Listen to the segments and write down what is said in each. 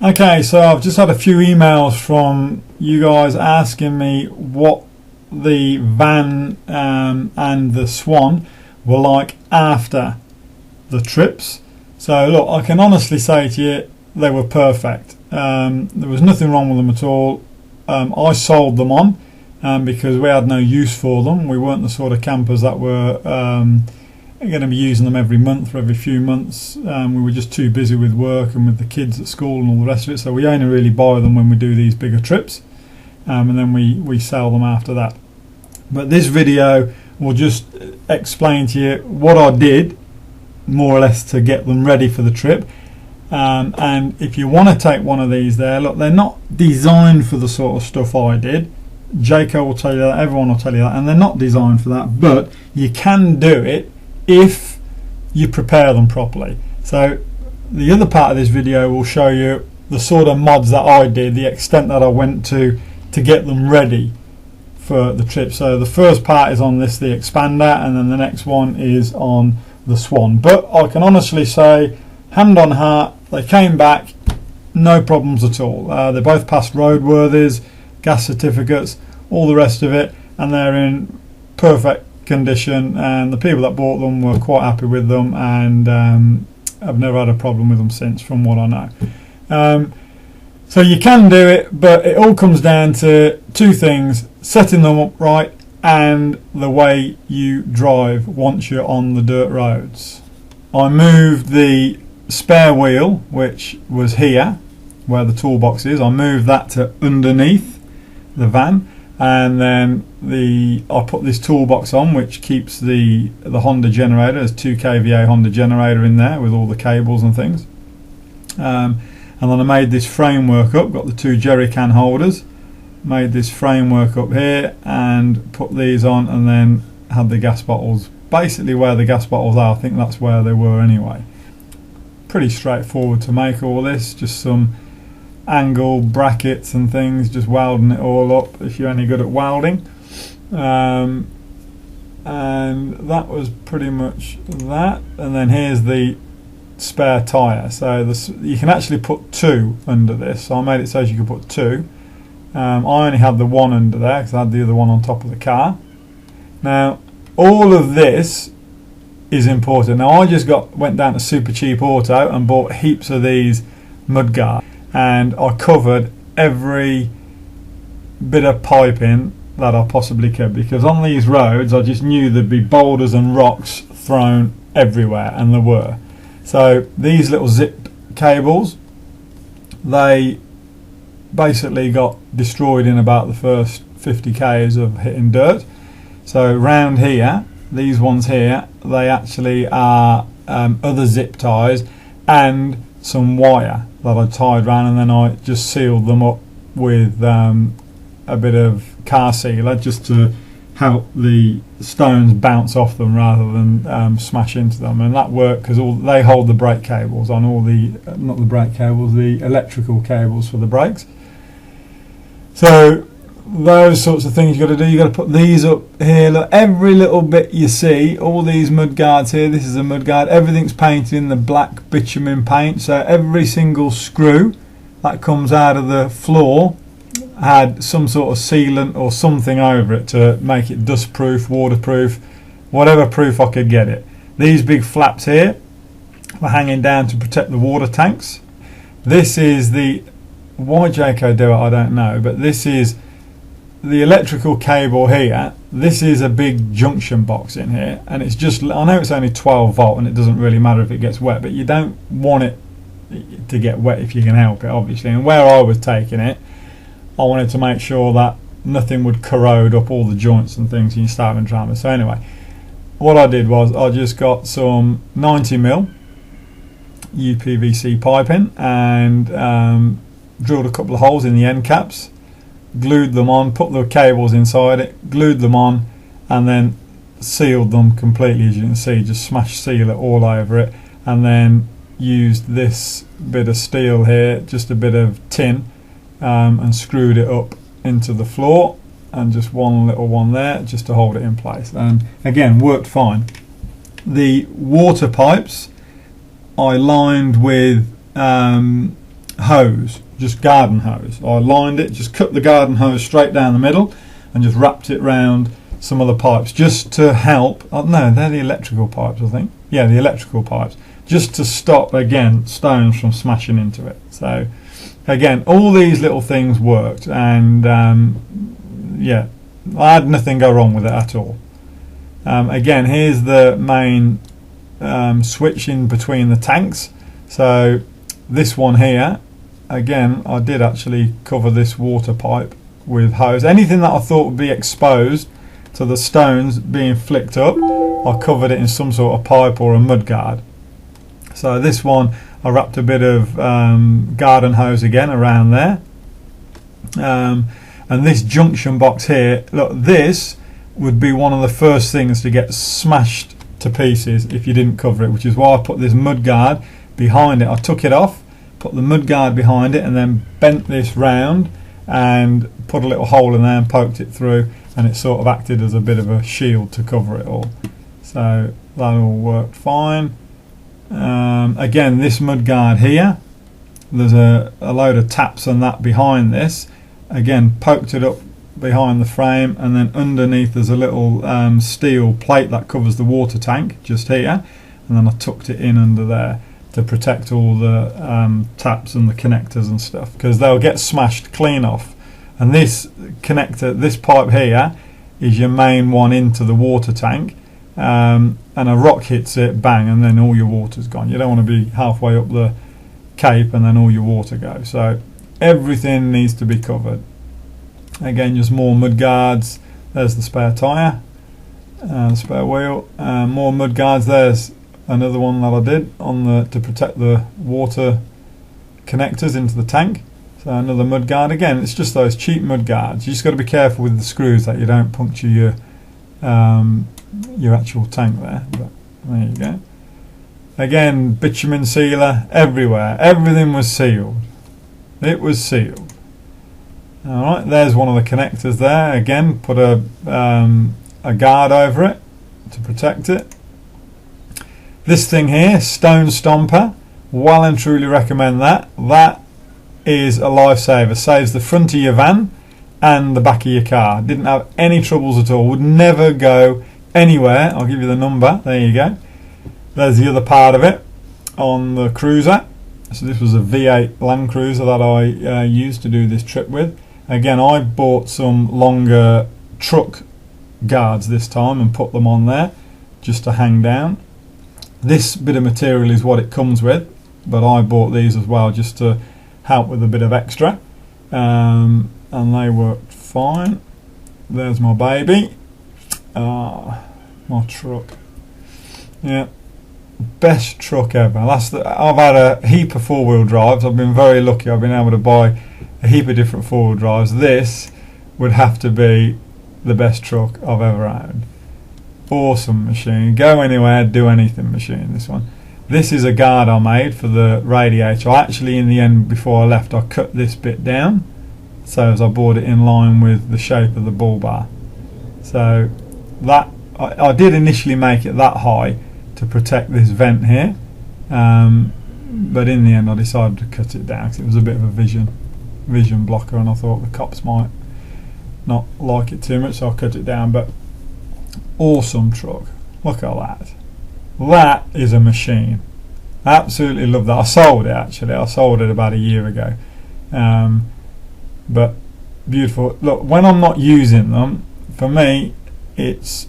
Okay, so I've just had a few emails from you guys asking me what the van and the Swann were like after the trips. So look, I can honestly say to you they were perfect. There was nothing wrong with them at all. I sold them on because we had no use for them. We weren't the sort of campers that were going to be using them every month or every few months. We were just too busy with work and with the kids at school and all the rest of it, so we only really buy them when we do these bigger trips, and then we sell them after that. But this video will just explain to you what I did more or less to get them ready for the trip, and if you want to take one of these there, look, they're not designed for the sort of stuff I did. Jayco will tell you that, everyone will tell you that, and they're not designed for that, but you can do it if you prepare them properly. So the other part of this video will show you the sort of mods that I did, the extent that I went to get them ready for the trip. So the first part is on the Expanda, and then the next one is on the Swann. But I can honestly say, hand on heart, they came back no problems at all. They both passed roadworthies, gas certificates, all the rest of it, and they're in perfect condition, and the people that bought them were quite happy with them, and I've never had a problem with them since, from what I know. So you can do it, but it all comes down to two things: setting them up right and the way you drive once you're on the dirt roads. I moved the spare wheel, which was here where the toolbox is, I moved that to underneath the van, and then I put this toolbox on, which keeps the Honda generator. There's 2 kVA Honda generator in there with all the cables and things. And then I made this framework up, got the 2 jerry can holders, made this framework up here and put these on, and then had the gas bottles basically where the gas bottles are. I think that's where they were anyway. Pretty straightforward to make all this, just some angle brackets and things, just welding it all up if you're any good at welding, and that was pretty much that. And then here's the spare tyre, so you can actually put 2 under this, so I made it so you could put 2. I only had the 1 under there because I had the other one on top of the car. Now all of this is important. Now I just went down to Super Cheap Auto and bought heaps of these mudguards, and I covered every bit of piping that I possibly could, because on these roads I just knew there'd be boulders and rocks thrown everywhere, and there were. So these little zip cables, they basically got destroyed in about the first 50 k's of hitting dirt. So round here, these ones here, they actually are other zip ties and some wire that I tied around, and then I just sealed them up with a bit of car sealer just to help the stones bounce off them rather than smash into them. And that worked because they hold the brake cables on all the not the brake cables, the electrical cables for the brakes. So those sorts of things you got to do. You got to put these up here. Look, every little bit you see, all these mud guards here. This is a mud guard. Everything's painted in the black bitumen paint. So every single screw that comes out of the floor had some sort of sealant or something over it to make it dust proof, waterproof, whatever proof I could get it. These big flaps here were hanging down to protect the water tanks. This is why Jayco do it I don't know, but this is the electrical cable here. This is a big junction box in here, and it's just, I know it's only 12 volt and it doesn't really matter if it gets wet, but you don't want it to get wet if you can help it, obviously. And where I was taking it, I wanted to make sure that nothing would corrode up all the joints and things in your starting drama. So anyway, what I did was I just got some 90mm UPVC piping and drilled a couple of holes in the end caps, glued them on, put the cables inside it, glued them on, and then sealed them completely. As you can see, just smash seal it all over it, and then used this bit of steel here, just a bit of tin, and screwed it up into the floor, and just one little one there just to hold it in place, and again worked fine. The water pipes I lined with hose, just garden hose. I lined it, just cut the garden hose straight down the middle and just wrapped it round some of the pipes just to help. Oh no, they're the electrical pipes, I think. Yeah, the electrical pipes, just to stop, again, stones from smashing into it. So again, all these little things worked, and yeah, I had nothing go wrong with it at all. Again, here's the main switch in between the tanks. So this one here, again, I did actually cover this water pipe with hose. Anything that I thought would be exposed to the stones being flicked up, I covered it in some sort of pipe or a mud guard. So this one, I wrapped a bit of garden hose again around there. And this junction box here, look, this would be one of the first things to get smashed to pieces if you didn't cover it, which is why I put this mud guard behind it. I took it off, put the mud guard behind it, and then bent this round and put a little hole in there and poked it through, and it sort of acted as a bit of a shield to cover it all. So that all worked fine. Again, this mud guard here, there's a load of taps and that behind this. Again, poked it up behind the frame, and then underneath there's a little steel plate that covers the water tank just here, and then I tucked it in under there to protect all the taps and the connectors and stuff, because they'll get smashed clean off. And this connector, this pipe here, is your main one into the water tank, and a rock hits it, bang, and then all your water's gone. You don't want to be halfway up the cape and then all your water goes. So everything needs to be covered. Again, just more mud guards. There's the spare tyre, the spare wheel, more mud guards. There's another one that I did on the to protect the water connectors into the tank. So another mud guard. Again, it's just those cheap mud guards. You just got to be careful with the screws that you don't puncture your actual tank there. But there you go. Again, bitumen sealer everywhere. Everything was sealed. It was sealed. Alright, there's one of the connectors there. Again, put a guard over it to protect it. This thing here, Stone Stomper, well and truly recommend that. That is a lifesaver. Saves the front of your van and the back of your car. Didn't have any troubles at all. Would never go anywhere. I'll give you the number. There you go. There's the other part of it on the cruiser. So this was a V8 Land Cruiser that I used to do this trip with. Again, I bought some longer truck guards this time and put them on there just to hang down. This bit of material is what it comes with, but I bought these as well just to help with a bit of extra, and they worked fine. There's my baby, my truck. Yeah, best truck ever. I've had a heap of four-wheel drives. I've been very lucky. I've been able to buy a heap of different four-wheel drives. This would have to be the best truck I've ever owned. Awesome machine. Go anywhere, do anything machine, this one. This is a guard I made for the radiator. I actually, in the end, before I left, I cut this bit down so as I brought it in line with the shape of the bull bar. So that I did initially make it that high to protect this vent here, but in the end I decided to cut it down because it was a bit of a vision blocker, and I thought the cops might not like it too much, so I cut it down. But awesome truck. Look at that. That is a machine. Absolutely love that. I sold it actually. I sold it about a year ago. But beautiful. Look, when I'm not using them, for me it's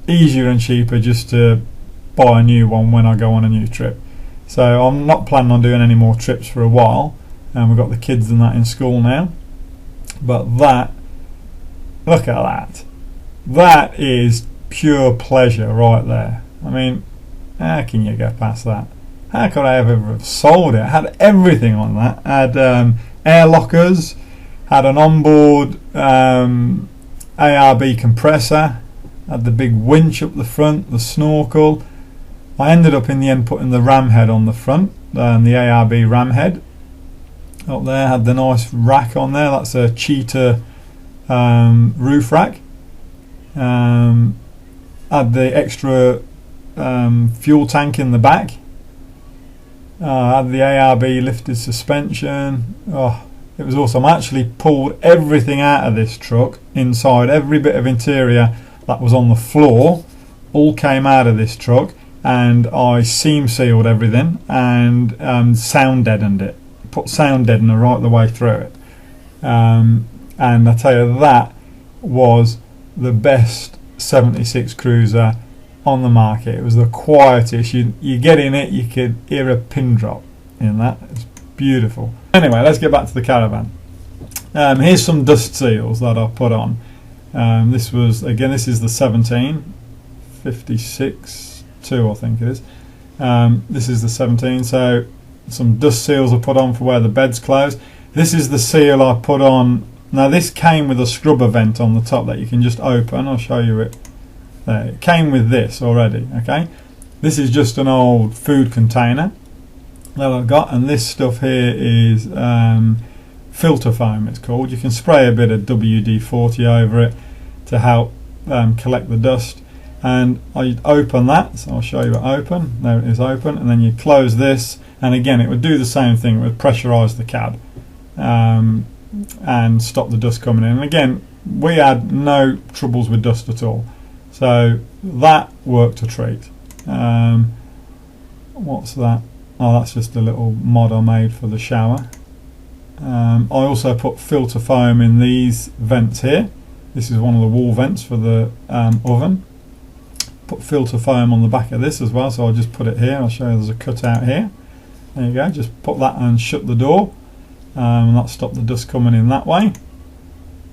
easier and cheaper just to buy a new one when I go on a new trip. So I'm not planning on doing any more trips for a while, and we've got the kids and that in school now. But that, look at that. That is pure pleasure right there. I mean, how can you get past that? How could I ever have sold it? I had everything on that. I had air lockers, had an onboard ARB compressor, had the big winch up the front, the snorkel. I ended up in the end putting the ram head on the front, the ARB ram head. Up there, had the nice rack on there. That's a cheetah roof rack. Had the extra fuel tank in the back. Had the ARB lifted suspension. Oh, it was awesome. I actually pulled everything out of this truck inside. Every bit of interior that was on the floor all came out of this truck, and I seam sealed everything and sound deadened it. Put sound deadener right the way through it. And I tell you, that was the best 76 Cruiser on the market. It was the quietest. You get in it, you could hear a pin drop in that. It's beautiful. Anyway, let's get back to the caravan. Here's some dust seals that I put on. This is the 1756-2, I think it is. This is the 17, so some dust seals I put on for where the bed's closed. This is the seal I put on. Now this came with a scrubber vent on the top that you can just open. I'll show you it. There, it came with this already. Okay, this is just an old food container that I've got, and this stuff here is filter foam, it's called. You can spray a bit of WD-40 over it to help collect the dust. And I open that, so I'll show you it open. There it is, open, and then you close this, and again it would do the same thing. It would pressurise the cab and stop the dust coming in. And again, we had no troubles with dust at all, so that worked a treat. What's that? Oh, that's just a little mod I made for the shower. I also put filter foam in these vents here. This is one of the wall vents for the oven. Put filter foam on the back of this as well, so I'll just put it here. I'll show you there's a cutout here. There you go, just put that and shut the door, and that stopped the dust coming in that way.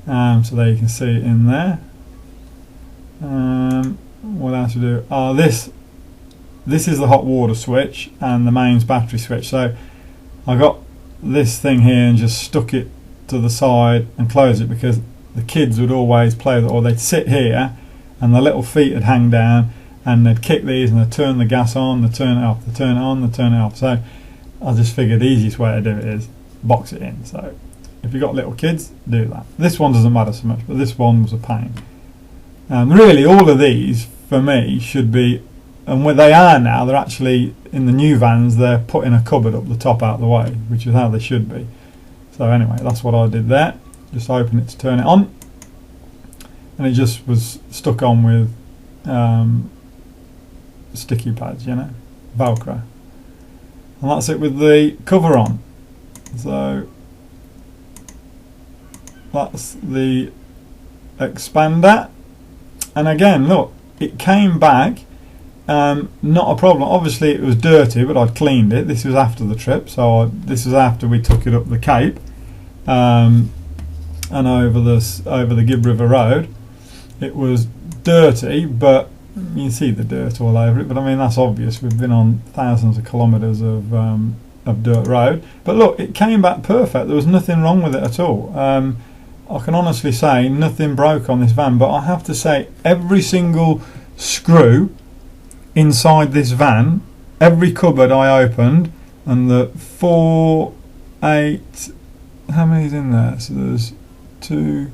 So there you can see it in there. What else to do? Oh, this is the hot water switch and the mains battery switch. So I got this thing here and just stuck it to the side and closed it, because the kids would always play that, or they'd sit here and the little feet would hang down and they'd kick these and they'd turn the gas on, they'd turn it off, they'd turn it on, they'd turn it off. So I just figured the easiest way to do it is box it in. So if you've got little kids, do that. This one doesn't matter so much, but this one was a pain. Really, all of these for me should be, and where they are now, they're actually in the new vans, they're putting a cupboard up the top out of the way, which is how they should be. So anyway, that's what I did there. Just open it to turn it on, and it just was stuck on with sticky pads, you know, Velcro. And that's it with the cover on. So that's the Expanda. And again, look, it came back, not a problem. Obviously it was dirty, but I'd cleaned it. This was after the trip, so this was after we took it up the Cape and over the Gibb River Road. It was dirty, but you can see the dirt all over it. But I mean, that's obvious. We've been on thousands of kilometres of dirt road. But look, it came back perfect. There was nothing wrong with it at all. I can honestly say nothing broke on this van, but I have to say every single screw inside this van, every cupboard I opened, and the 4, 8, how many is in there? So there's 2,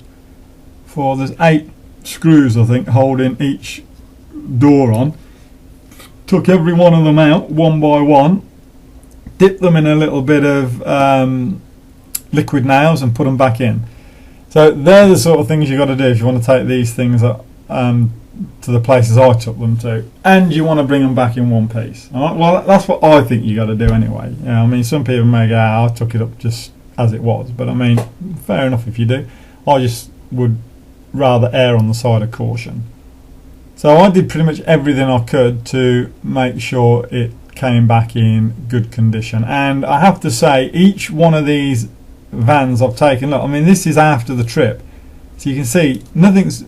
4, there's 8 screws I think holding each door on. Took every one of them out one by one, dipped them in a little bit of liquid nails and put them back in. So they're the sort of things you've got to do if you want to take these things up, to the places I took them to, and you want to bring them back in one piece. All right? Well, that's what I think you got to do anyway. You know, I mean, some people may go, I took it up just as it was, but I mean, fair enough if you do. I just would rather err on the side of caution. So I did pretty much everything I could to make sure it came back in good condition, and I have to say each one of these vans I've taken, look, I mean, this is after the trip, so you can see nothing's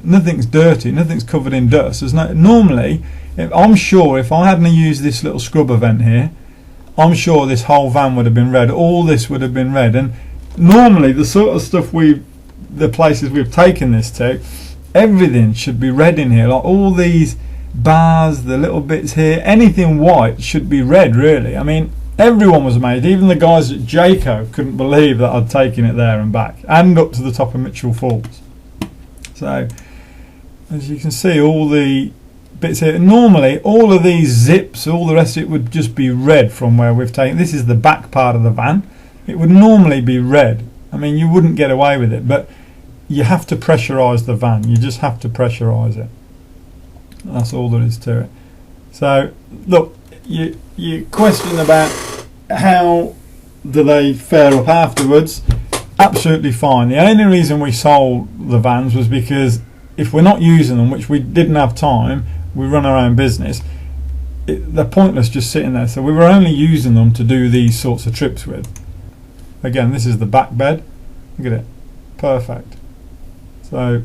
dirty, nothing's covered in dust. There's no, normally, I'm sure if I hadn't used this little scrubber vent here, I'm sure this whole van would have been red. All this would have been red. And normally the sort of stuff the places we've taken this to, everything should be red in here. Like all these bars, the little bits here, anything white should be red, really. I mean, everyone was amazed. Even the guys at Jayco couldn't believe that I'd taken it there and back, and up to the top of Mitchell Falls. So, as you can see, all the bits here. Normally all of these zips, all the rest of it would just be red from where we've taken. This is the back part of the van. It would normally be red. I mean, you wouldn't get away with it, but you have to pressurise the van. You just have to pressurise it. That's all there is to it. So look, you question about how do they fare up afterwards. Absolutely fine. The only reason we sold the vans was because if we're not using them, which we didn't have time, we run our own business, they're pointless just sitting there. So we were only using them to do these sorts of trips with. Again, this is the back bed. Look at it. Perfect. So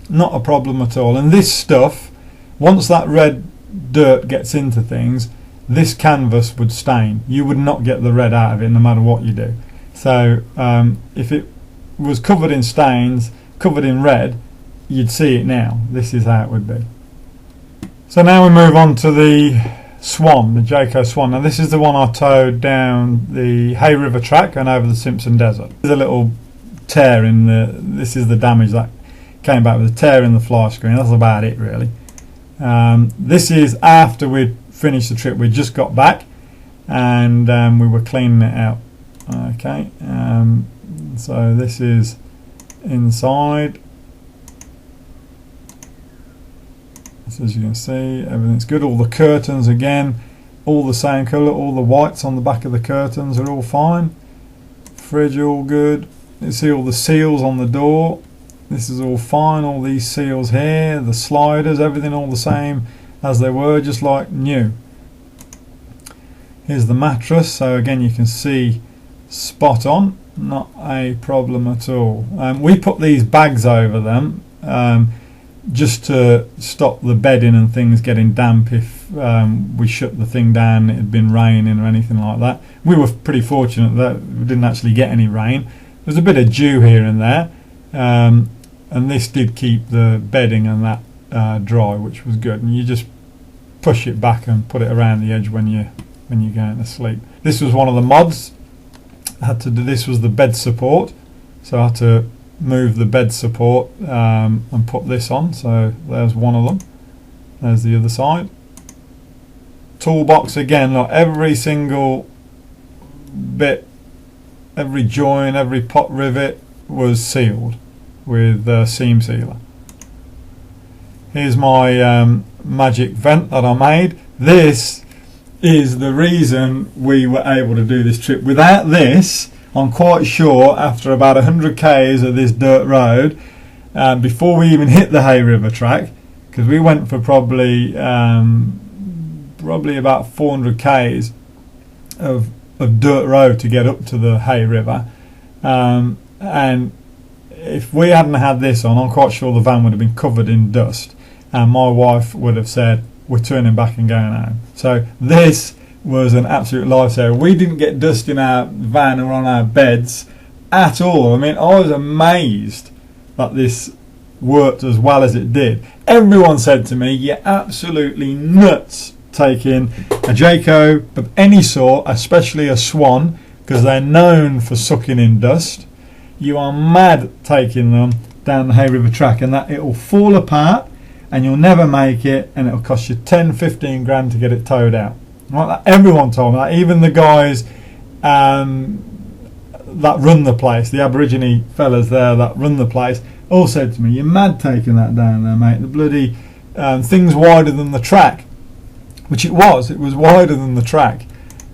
not a problem at all. And this stuff, once that red dirt gets into things, this canvas would stain. You would not get the red out of it no matter what you do. So if it was covered in stains, covered in red, you'd see it now. This is how it would be. So now we move on to the Swann, the Jayco Swann. Now this is the one I towed down the Hay River track and over the Simpson Desert. There's a little tear in this is the damage that came back with a tear in the fly screen. That's about it really. This is after we'd finished the trip. We just got back and we were cleaning it out. Okay, so this is inside. So as you can see, everything's good. All the curtains again, all the same colour. All the whites on the back of the curtains are all fine. Fridge all good. You see all the seals on the door. This is all fine. All these seals here, the sliders, everything all the same as they were, just like new. Here's the mattress. So again, you can see spot on. Not a problem at all. We put these bags over them. Just to stop the bedding and things getting damp if we shut the thing down, it had been raining or anything like that. We were pretty fortunate that we didn't actually get any rain. There's a bit of dew here and there, and this did keep the bedding and that dry, which was good. And you just push it back and put it around the edge when you're going to sleep. This was one of the mods. I had to do this. Was the bed support, so I had to move the bed support and put this on. So there's one of them. There's the other side. Toolbox again, like every single bit, every join, every pot rivet was sealed with seam sealer. Here's my magic vent that I made. This is the reason we were able to do this trip. Without this, I'm quite sure after about 100 k's of this dirt road, before we even hit the Hay River track, because we went for probably about 400 k's of dirt road to get up to the Hay River, and if we hadn't had this on, I'm quite sure the van would have been covered in dust, and my wife would have said, we're turning back and going home. So this was an absolute lifesaver. We didn't get dust in our van or on our beds at all. I mean, I was amazed that this worked as well as it did. Everyone said to me, you're absolutely nuts taking a Jayco of any sort, especially a Swann, because they're known for sucking in dust. You are mad taking them down the Hay River track, and that it'll fall apart and you'll never make it, and it'll cost you 10-15 grand to get it towed out. Right? Everyone told me that, even the guys that run the place, the Aborigine fellas there that run the place, all said to me, you're mad taking that down there, mate. The bloody thing's wider than the track, which it was wider than the track.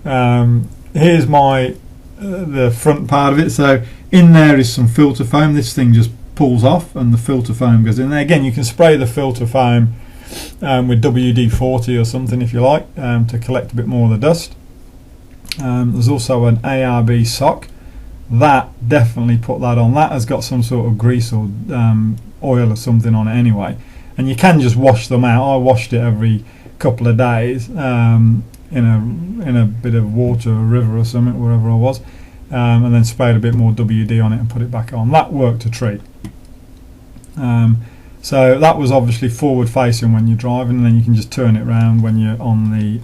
Here's my the front part of it. So in there is some filter foam. This thing just pulls off and the filter foam goes in there. Again, you can spray the filter foam with WD-40 or something if you like, to collect a bit more of the dust. There's also an ARB sock. That definitely put that on. That has got some sort of grease or oil or something on it anyway, and you can just wash them out. I washed it every couple of days in a bit of water, a river or something, wherever I was, and then sprayed a bit more WD on it and put it back on. That worked a treat. So that was obviously forward facing when you're driving, and then you can just turn it around when you're on the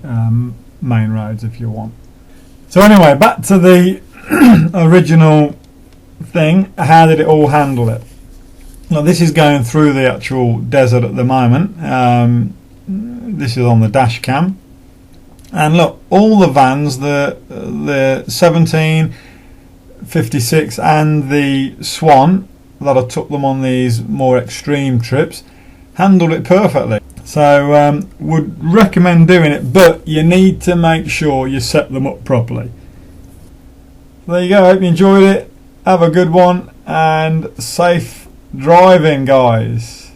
main roads if you want. So anyway, back to the original thing. How did it all handle it? Now this is going through the actual desert at the moment. this is on the dash cam. And look, all the vans, the 17, 56 and the Swann that I took them on these more extreme trips, handled it perfectly. So would recommend doing it, but you need to make sure you set them up properly. There you go, hope you enjoyed it. Have a good one and safe driving, guys.